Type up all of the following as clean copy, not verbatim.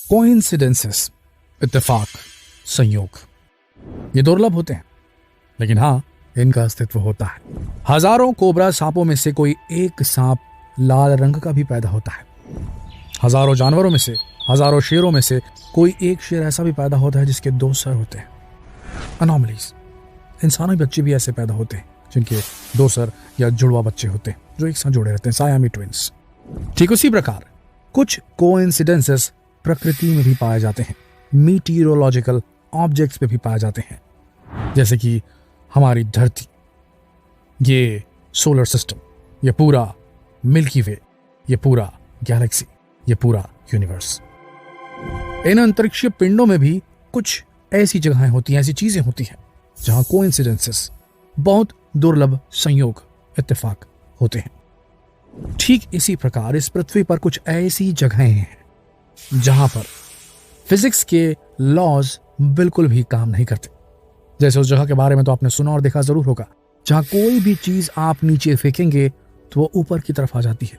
Coincidences, इत्तेफाक, संयोग, ये दुर्लभ होते हैं, लेकिन हाँ, इनका अस्तित्व होता है। हजारों कोबरा सांपों में से कोई एक सांप लाल रंग का भी पैदा होता है। हजारों जानवरों में से, हजारों शेरों में से कोई एक शेर ऐसा भी पैदा होता है जिसके 2 सर होते हैं। अनोमलीज, इंसानी बच्चे भी ऐसे पैदा होते हैं जिनके 2 सर या जुड़वा बच्चे होते हैं जो एक साथ जुड़े रहते हैं, सायामी ट्विंस। ठीक उसी प्रकार कुछ कोइंसिडेंसेस प्रकृति में भी पाए जाते हैं, मीटीरोलॉजिकल ऑब्जेक्ट्स पे भी पाए जाते हैं, जैसे कि हमारी धरती, ये सोलर सिस्टम, ये पूरा मिल्की वे, ये पूरा गैलेक्सी, ये पूरा यूनिवर्स। इन अंतरिक्षीय पिंडों में भी कुछ ऐसी जगहें होती हैं, ऐसी चीजें होती हैं जहां कोइंसिडेंसेस, बहुत दुर्लभ संयोग, इत्तेफाक होते हैं। ठीक इसी प्रकार इस पृथ्वी पर कुछ ऐसी जगहें हैं जहां पर फिजिक्स के लॉज बिल्कुल भी काम नहीं करते। जैसे उस जगह के बारे में तो आपने सुना और देखा जरूर होगा, जहां कोई भी चीज आप नीचे फेंकेंगे तो वो ऊपर की तरफ आ जाती है।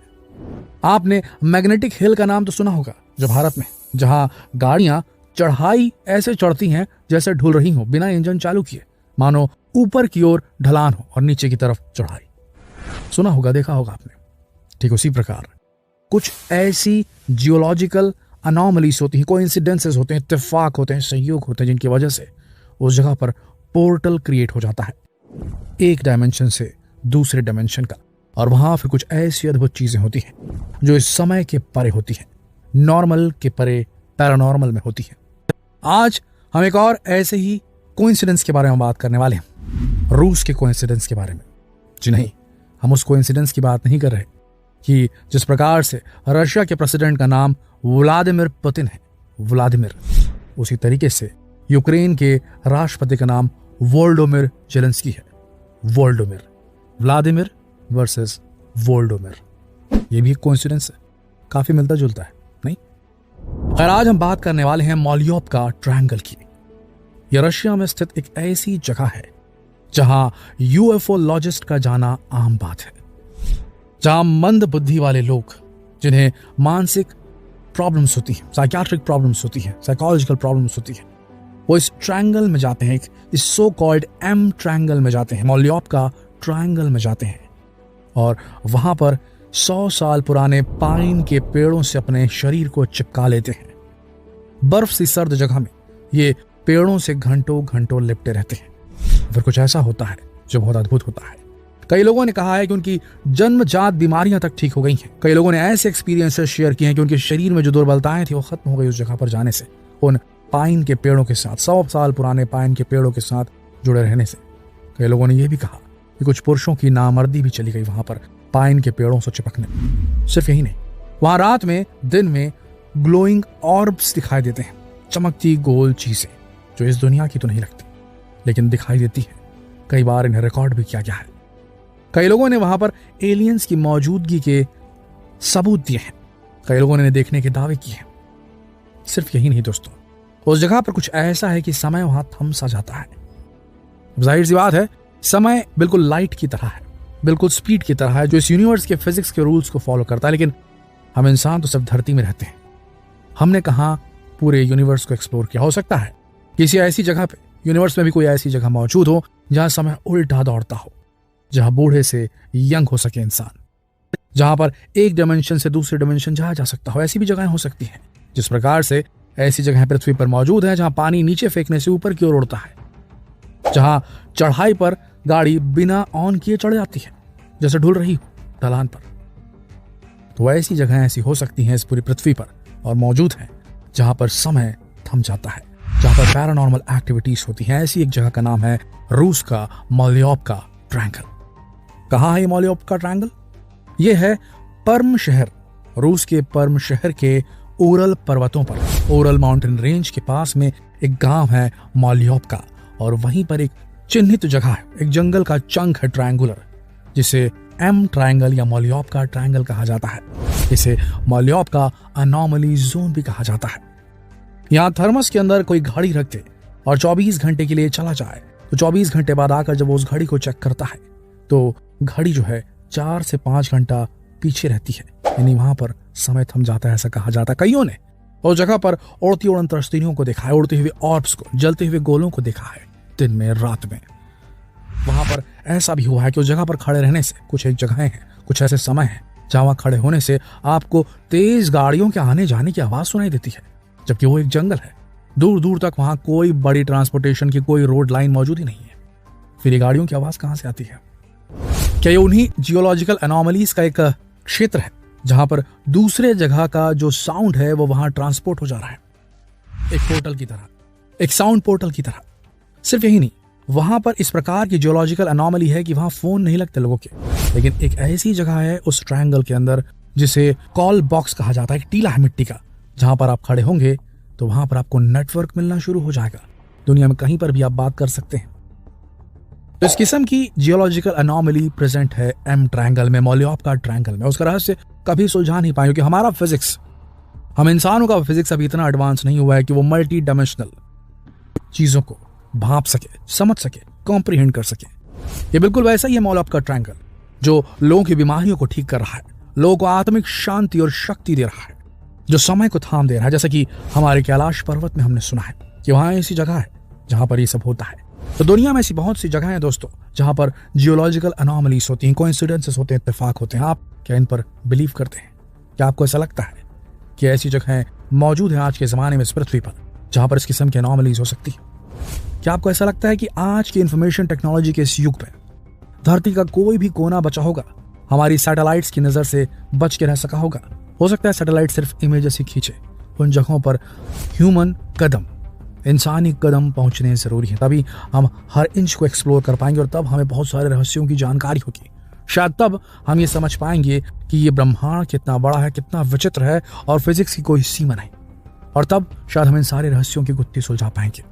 आपने मैग्नेटिक हिल का नाम तो सुना होगा, जो भारत में, जहां गाड़ियां चढ़ाई ऐसे चढ़ती हैं जैसे ढुल रही हो बिना इंजन चालू किए, मानो ऊपर की ओर ढलान हो और नीचे की तरफ चढ़ाई। सुना होगा, देखा होगा आपने। ठीक उसी प्रकार कुछ ऐसी जियोलॉजिकल अनोमलीज होती हैं, कोइंसिडेंसेस होते हैं, इत्तेफाक होते हैं, संयोग होते हैं, जिनकी वजह से उस जगह पर पोर्टल क्रिएट हो जाता है एक डायमेंशन से दूसरे डायमेंशन का, और वहां फिर कुछ ऐसी अद्भुत चीजें होती हैं जो इस समय के परे होती हैं, नॉर्मल के परे पैरानॉर्मल में होती हैं। आज हम एक और ऐसे ही कोइंसिडेंस के बारे में बात करने वाले हैं, रूस के कोइंसिडेंस के बारे में। जी नहीं, हम उस कोइंसिडेंस की बात नहीं कर रहे कि जिस प्रकार से रशिया के प्रेसिडेंट का नाम व्लादिमीर पुतिन है, व्लादिमीर, उसी तरीके से यूक्रेन के राष्ट्रपति का नाम वोल्डोमिर जेलेंस्की है। वोल्डोमिर, व्लादिमीर वर्सेस वोल्डोमिर, ये भी एक कोइंसिडेंस है, काफी मिलता जुलता है, नहीं? खैर, आज हम बात करने वाले हैं मोलियोवका ट्रायंगल की। यह रशिया में स्थित एक ऐसी जगह है जहां यूएफओलॉजिस्ट का जाना आम बात है, जहां मंद बुद्धि वाले लोग, जिन्हें मानसिक प्रॉब्लम्स होती हैं, साइकियाट्रिक प्रॉब्लम्स होती हैं, साइकोलॉजिकल प्रॉब्लम्स होती हैं, वो इस ट्रायंगल में जाते हैं, इस सो कॉल्ड एम ट्रायंगल में जाते हैं, मोलियोवका ट्रायंगल में जाते हैं, और वहां पर 100 साल पुराने पाइन के पेड़ों से अपने शरीर को चिपका लेते हैं। बर्फ सी सर्द जगह में ये पेड़ों से घंटों घंटों लिपटे रहते हैं। फिर कुछ ऐसा होता है जो बहुत अद्भुत होता है। कई लोगों ने कहा है कि उनकी जन्मजात बीमारियां तक ठीक हो गई हैं। कई लोगों ने ऐसे एक्सपीरियंसेस शेयर किए हैं कि उनके शरीर में जो दुर्बलताएं थी वो खत्म हो गई उस जगह पर जाने से, उन पाइन के पेड़ों के साथ, 100 साल पुराने पाइन के पेड़ों के साथ जुड़े रहने से। कई लोगों ने यह भी कहा कि कुछ पुरुषों की नामर्दी भी चली गई वहां पर पाइन के पेड़ों से चिपकने। सिर्फ यही नहीं, वहां रात में, दिन में ग्लोइंग ऑर्ब्स दिखाई देते हैं, चमकती गोल चीजें जो इस दुनिया की तो नहीं लगती लेकिन दिखाई देती है। कई बार इन्हें रिकॉर्ड भी किया गया है। कई लोगों ने वहां पर एलियंस की मौजूदगी के सबूत दिए हैं, कई लोगों ने देखने के दावे किए हैं। सिर्फ यही नहीं दोस्तों, उस जगह पर कुछ ऐसा है कि समय वहां थम सा जाता है। जाहिर सी बात है, समय बिल्कुल लाइट की तरह है, बिल्कुल स्पीड की तरह है, जो इस यूनिवर्स के फिजिक्स के रूल्स को फॉलो करता है। लेकिन हम इंसान तो सिर्फ धरती में रहते हैं। हमने कहा पूरे यूनिवर्स को एक्सप्लोर किया। हो सकता है किसी ऐसी जगह पे, यूनिवर्स में भी कोई ऐसी जगह मौजूद हो जहां समय उल्टा दौड़ता हो, जहां बूढ़े से यंग हो सके इंसान, जहां पर एक डायमेंशन से दूसरे डायमेंशन जाया जा सकता हो। ऐसी भी जगहें हो सकती हैं। जिस प्रकार से ऐसी जगह पृथ्वी पर मौजूद है जहां पानी नीचे फेंकने से ऊपर की ओर उड़ता है, जहां चढ़ाई पर गाड़ी बिना ऑन किए चढ़ जाती है जैसे ढुल रही हो ढलान पर। तो ऐसी जगहें ऐसी हो सकती हैं इस पूरी पृथ्वी पर और मौजूद हैं जहां पर समय थम जाता है, जहां पर पैरानॉर्मल एक्टिविटीज होती हैं। ऐसी एक जगह का नाम है रूस का मोलियोवका ट्रायंगल। कहाँ है ये मोलियोवका ट्रायंगल? ये है पर्म शहर, रूस के पर्म शहर के उरल पर्वतों पर, उरल माउंटेन रेंज के पास में एक गांव है मोलियोवका, और वहीं पर एक चिन्हित जगह है, एक जंगल का चंक है ट्रायंगुलर, जिसे एम ट्रायंगल या मोलियोवका ट्रायंगल कहा जाता है। इसे मोलियोवका अनोमली जोन भी कहा जाता है। यहाँ थर्मस के अंदर कोई घड़ी रख दे और 24 घंटे के लिए चला जाए तो 24 घंटे बाद आकर जब वो उस घड़ी को चेक करता है तो घड़ी जो है 4 से 5 घंटा पीछे रहती है, यानी वहां पर समय थम जाता है, ऐसा कहा जाता है। कईयों ने उस जगह पर उड़ती उड़न तरस्तिनियों को देखा है, उड़ते हुए ऑर्ब्स को, जलते हुए गोलों को देखा है, दिन में रात में। वहां पर ऐसा भी हुआ है कि उस जगह पर खड़े रहने से, कुछ एक जगहें हैं, कुछ ऐसे समय हैं जहां वहां खड़े होने से आपको तेज गाड़ियों के आने जाने की आवाज सुनाई देती है, जबकि वो एक जंगल है। दूर दूर तक वहां कोई बड़ी ट्रांसपोर्टेशन की कोई रोड लाइन मौजूद ही नहीं है। फिर ये गाड़ियों की आवाज कहां से आती है? क्या ये उन्हीं जियोलॉजिकल एनोमलीज का एक क्षेत्र है जहां पर दूसरे जगह का जो साउंड है वो वहां ट्रांसपोर्ट हो जा रहा है, एक पोर्टल की तरह, एक साउंड पोर्टल की तरह। सिर्फ यही नहीं, वहां पर इस प्रकार की जियोलॉजिकल एनोमली है कि वहां फोन नहीं लगते लोगों के, लेकिन एक ऐसी जगह है उस ट्रायंगल के अंदर जिसे कॉल बॉक्स कहा जाता है, एक टीला है मिट्टी का, जहां पर आप खड़े होंगे तो वहां पर आपको नेटवर्क मिलना शुरू हो जाएगा। दुनिया में कहीं पर भी आप बात कर सकते हैं। तो इस किस्म की जियोलॉजिकल एनोमली प्रेजेंट है एम ट्रायंगल में, मोलियोपका ट्रायंगल में। उसका रहस्य कभी सुलझा नहीं पाए क्योंकि हमारा फिजिक्स, हम इंसानों का फिजिक्स अभी इतना एडवांस नहीं हुआ है कि वो मल्टी डायमेंशनल चीजों को भांप सके, समझ सके, कॉम्प्रिहेंड कर सके। ये बिल्कुल वैसा ही है मोलियोपका ट्रायंगल, जो लोगों की बीमारियों को ठीक कर रहा है, लोगों को आत्मिक शांति और शक्ति दे रहा है, जो समय को थाम दे रहा है। जैसा कि हमारे कैलाश पर्वत में हमने सुना है कि वहां ऐसी जगह है जहां पर ये सब होता है। तो दुनिया में ऐसी बहुत सी जगह हैं दोस्तों जहां पर जियोलॉजिकल एनोमलीज होती हैं, कोइंसिडेंसेस होते हैं, इत्तेफाक होते हैं। आप क्या इन पर बिलीव करते हैं? क्या आपको ऐसा लगता है कि ऐसी जगहें मौजूद हैं आज के जमाने में इस पृथ्वी पर जहां पर इस किस्म की एनोमलीज हो सकती है? क्या आपको ऐसा लगता है कि आज की इंफॉर्मेशन टेक्नोलॉजी के इस युग में धरती का कोई भी कोना बचा होगा, हमारी सैटेलाइट्स की नजर से बच के रह सका होगा? हो सकता है सैटेलाइट सिर्फ इमेजेस ही खींचे, उन जगहों पर ह्यूमन कदम, इंसानी कदम पहुंचने जरूरी है, तभी हम हर इंच को एक्सप्लोर कर पाएंगे और तब हमें बहुत सारे रहस्यों की जानकारी होगी। शायद तब हम ये समझ पाएंगे कि ये ब्रह्मांड कितना बड़ा है, कितना विचित्र है और फिजिक्स की कोई सीमा नहीं, और तब शायद हम इन सारे रहस्यों की गुत्थी सुलझा पाएंगे।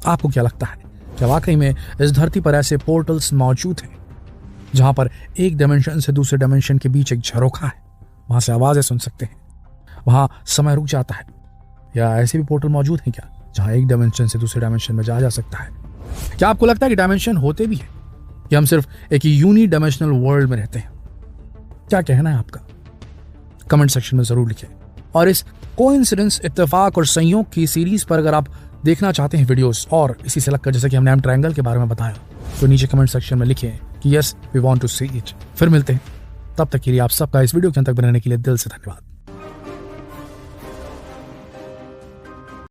आपको क्या लगता है, क्या वाकई में इस धरती पर ऐसे पोर्टल्स मौजूद हैं जहां पर एक डायमेंशन से दूसरे डायमेंशन के बीच एक झरोखा है, वहां से आवाजें सुन सकते हैं, वहां समय रुक जाता है? या ऐसे भी पोर्टल मौजूद हैं क्या जहां एक डायमेंशन से दूसरे डायमेंशन में जाया जा सकता है? क्या आपको लगता है कि डायमेंशन होते भी हैं कि हम सिर्फ एक यूनी डायमेंशनल वर्ल्ड में रहते हैं? क्या कहना है आपका? कमेंट सेक्शन में जरूर लिखें। और इस कोइंसिडेंस, इत्तेफाक और संयोग की सीरीज पर अगर आप देखना चाहते हैं वीडियोस और इसी से लगकर, जैसे कि हमने एम ट्रायंगल के बारे में बताया, तो नीचे कमेंट सेक्शन में लिखें कि yes we want to see it. फिर मिलते हैं, तब तक के लिए आप सबका इस वीडियो के अंत तक बनाने के लिए दिल से धन्यवाद।